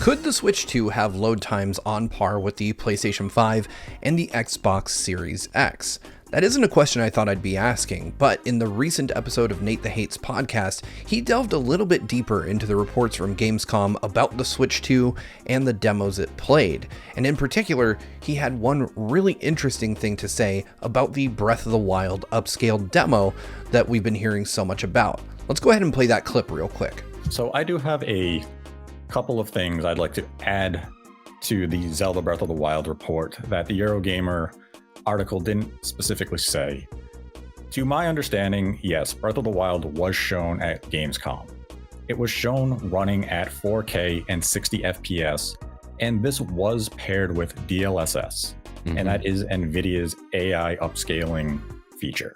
Could the Switch 2 have load times on par with the PlayStation 5 and the Xbox Series X? That isn't a question I thought I'd be asking, but in the recent episode of Nate the Hates podcast, he delved a little bit deeper into the reports from Gamescom about the Switch 2 and the demos it played. And in particular, he had one really interesting thing to say about the Breath of the Wild upscaled demo that we've been hearing so much about. Let's go ahead and play that clip real quick. So I do have a couple of things I'd like to add to the Zelda Breath of the Wild report that the Eurogamer article didn't specifically say. To my understanding, yes, Breath of the Wild was shown at Gamescom. It was shown running at 4K and 60 FPS, and this was paired with DLSS, and that is NVIDIA's AI upscaling feature.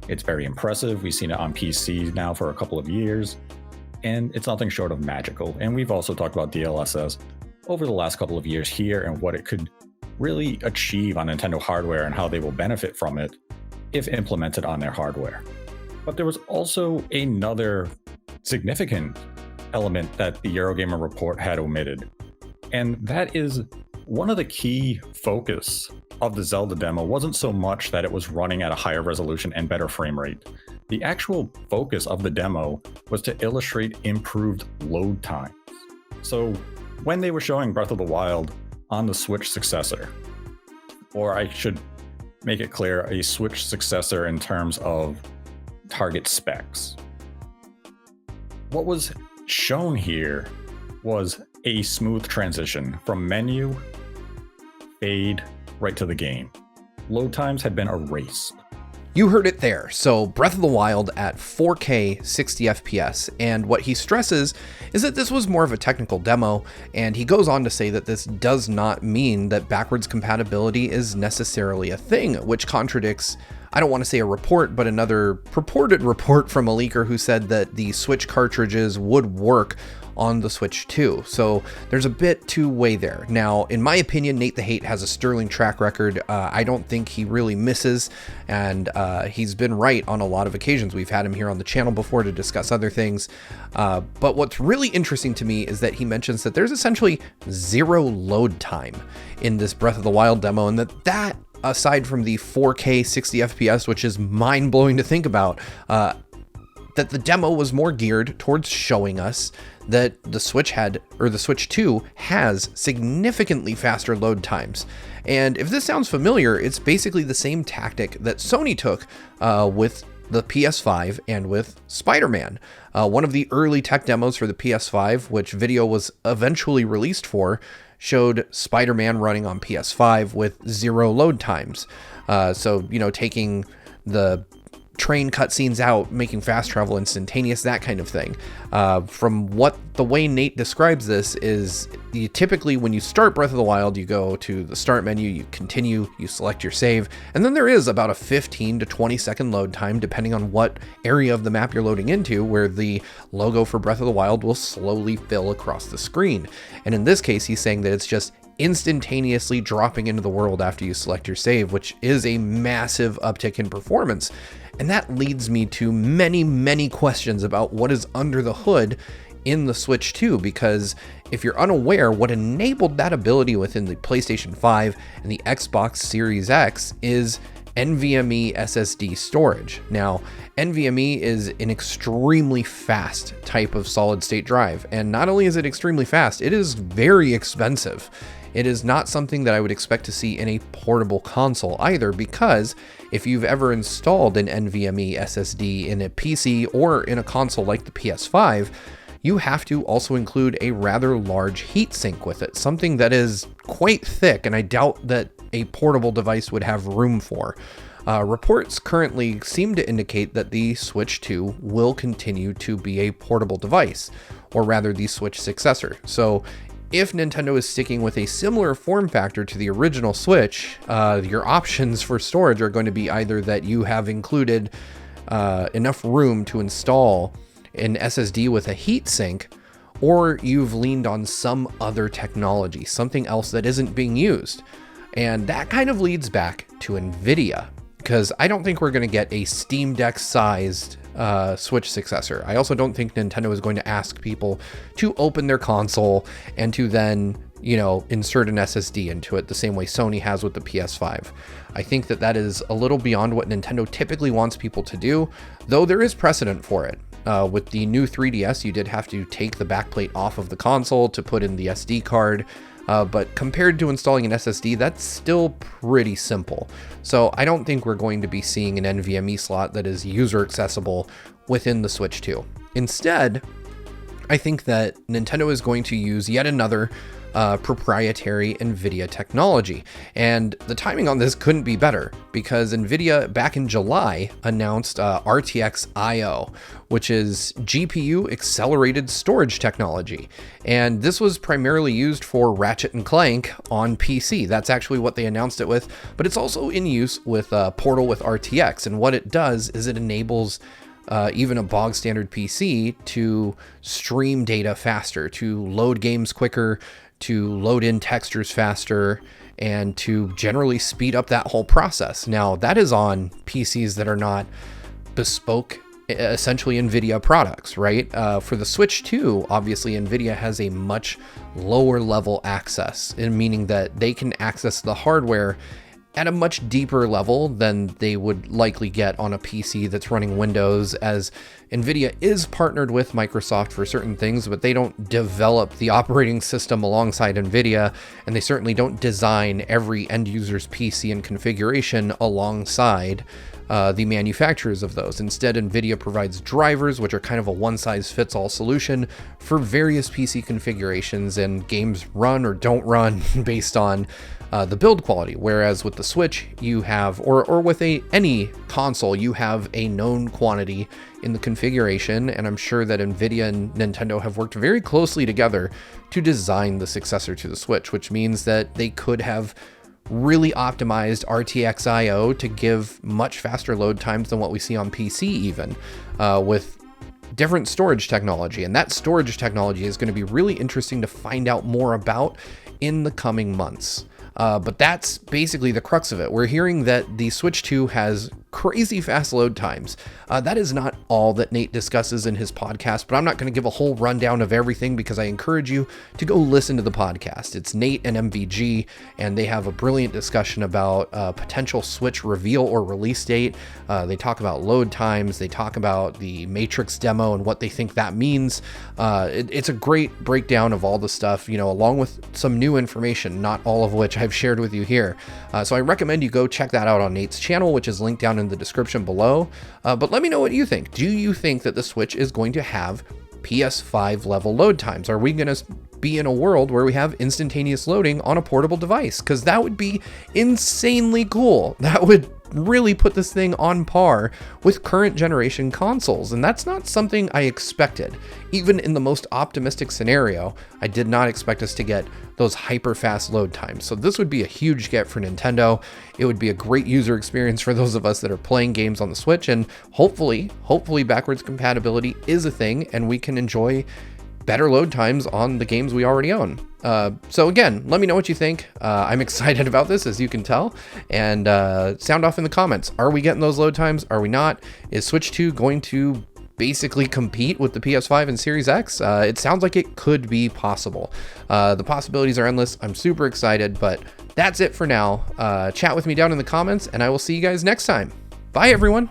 It's very impressive. We've seen it on PC now for a couple of years, and it's nothing short of magical. And we've also talked about DLSS over the last couple of years here and what it could really achieve on Nintendo hardware and how they will benefit from it if implemented on their hardware. But there was also another significant element that the Eurogamer report had omitted, and that is one of the key focus of the Zelda demo wasn't so much that it was running at a higher resolution and better frame rate. The actual focus of the demo was to illustrate improved load times. So when they were showing Breath of the Wild on the Switch successor, or I should make it clear, a Switch successor in terms of target specs, what was shown here was a smooth transition from menu, fade, right to the game. Load times had been erased. You heard it there. So Breath of the Wild at 4K 60 FPS, and what he stresses is that this was more of a technical demo, and he goes on to say that this does not mean that backwards compatibility is necessarily a thing, which contradicts, I don't want to say a report, but another purported report from a leaker who said that the Switch cartridges would work on the Switch 2. So there's a bit to weigh there. Now, in my opinion, Nate the Hate has a sterling track record. I don't think he really misses, and he's been right on a lot of occasions. We've had him here on the channel before to discuss other things. But what's really interesting to me is that he mentions that there's essentially zero load time in this Breath of the Wild demo, and that aside from the 4K 60 FPS, which is mind-blowing to think about, that the demo was more geared towards showing us that the Switch 2 has significantly faster load times. And if this sounds familiar, it's basically the same tactic that Sony took with the PS5 and with Spider-Man. One of the early tech demos for the PS5, which video was eventually released for, showed Spider-Man running on PS5 with zero load times. So, taking the train cutscenes out, making fast travel instantaneous, that kind of thing. From the way Nate describes this is, you typically, when you start Breath of the Wild, you go to the start menu, you continue, you select your save, and then there is about a 15 to 20 second load time, depending on what area of the map you're loading into, where the logo for Breath of the Wild will slowly fill across the screen. And in this case, he's saying that it's just instantaneously dropping into the world after you select your save, which is a massive uptick in performance. And that leads me to many, many questions about what is under the hood in the Switch 2, because if you're unaware, what enabled that ability within the PlayStation 5 and the Xbox Series X is NVMe SSD storage. Now, NVMe is an extremely fast type of solid state drive, and not only is it extremely fast, it is very expensive. It is not something that I would expect to see in a portable console either, because if you've ever installed an NVMe SSD in a PC or in a console like the PS5, you have to also include a rather large heatsink with it, something that is quite thick, and I doubt that a portable device would have room for. Reports currently seem to indicate that the Switch 2 will continue to be a portable device, or rather the Switch successor. So if Nintendo is sticking with a similar form factor to the original Switch, your options for storage are going to be either that you have included enough room to install an SSD with a heatsink, or you've leaned on some other technology, something else that isn't being used. And that kind of leads back to NVIDIA, because I don't think we're going to get a Steam Deck sized Switch successor. I also don't think Nintendo is going to ask people to open their console and to then, insert an SSD into it the same way Sony has with the PS5. I think that is a little beyond what Nintendo typically wants people to do, though there is precedent for it. With the new 3DS, you did have to take the backplate off of the console to put in the SD card. But compared to installing an SSD, that's still pretty simple. So I don't think we're going to be seeing an NVMe slot that is user accessible within the Switch 2. Instead, I think that Nintendo is going to use yet another proprietary NVIDIA technology. And the timing on this couldn't be better, because NVIDIA back in July announced RTX IO, which is GPU accelerated storage technology. And this was primarily used for Ratchet and Clank on PC. That's actually what they announced it with, but it's also in use with Portal with RTX. And what it does is it enables even a bog standard PC to stream data faster, to load games quicker, to load in textures faster, and to generally speed up that whole process. Now, that is on PCs that are not bespoke, essentially NVIDIA products, right? For the Switch 2, obviously NVIDIA has a much lower level access, meaning that they can access the hardware at a much deeper level than they would likely get on a PC that's running Windows, as NVIDIA is partnered with Microsoft for certain things, but they don't develop the operating system alongside NVIDIA, and they certainly don't design every end user's PC and configuration alongside the manufacturers of those. Instead, NVIDIA provides drivers, which are kind of a one-size-fits-all solution for various PC configurations, and games run or don't run based on the build quality. Whereas with the Switch, you have, or with any console, you have a known quantity in the configuration, and I'm sure that NVIDIA and Nintendo have worked very closely together to design the successor to the Switch, which means that they could have really optimized RTX IO to give much faster load times than what we see on PC even, with different storage technology. And that storage technology is going to be really interesting to find out more about in the coming months. But that's basically the crux of it. We're hearing that the Switch 2 has crazy fast load times. That is not all that Nate discusses in his podcast, but I'm not going to give a whole rundown of everything because I encourage you to go listen to the podcast. It's Nate and MVG, and they have a brilliant discussion about potential Switch reveal or release date. They talk about load times. They talk about the Matrix demo and what they think that means. It's a great breakdown of all the stuff, along with some new information, not all of which I've shared with you here. So I recommend you go check that out on Nate's channel, which is linked down in the description below. But let me know what you think. Do you think that the Switch is going to have PS5 level load times? Are we going to be in a world where we have instantaneous loading on a portable device? Because that would be insanely cool. That would really put this thing on par with current generation consoles, and that's not something I expected. Even in the most optimistic scenario, I did not expect us to get those hyper fast load times. So this would be a huge get for Nintendo. It would be a great user experience for those of us that are playing games on the Switch, and hopefully backwards compatibility is a thing and we can enjoy better load times on the games we already own. So again, let me know what you think. I'm excited about this, as you can tell, and sound off in the comments. Are we getting those load times? Are we not? Is Switch 2 going to basically compete with the PS5 and Series X? It sounds like it could be possible. The possibilities are endless. I'm super excited, but that's it for now. Chat with me down in the comments, and I will see you guys next time. Bye, everyone.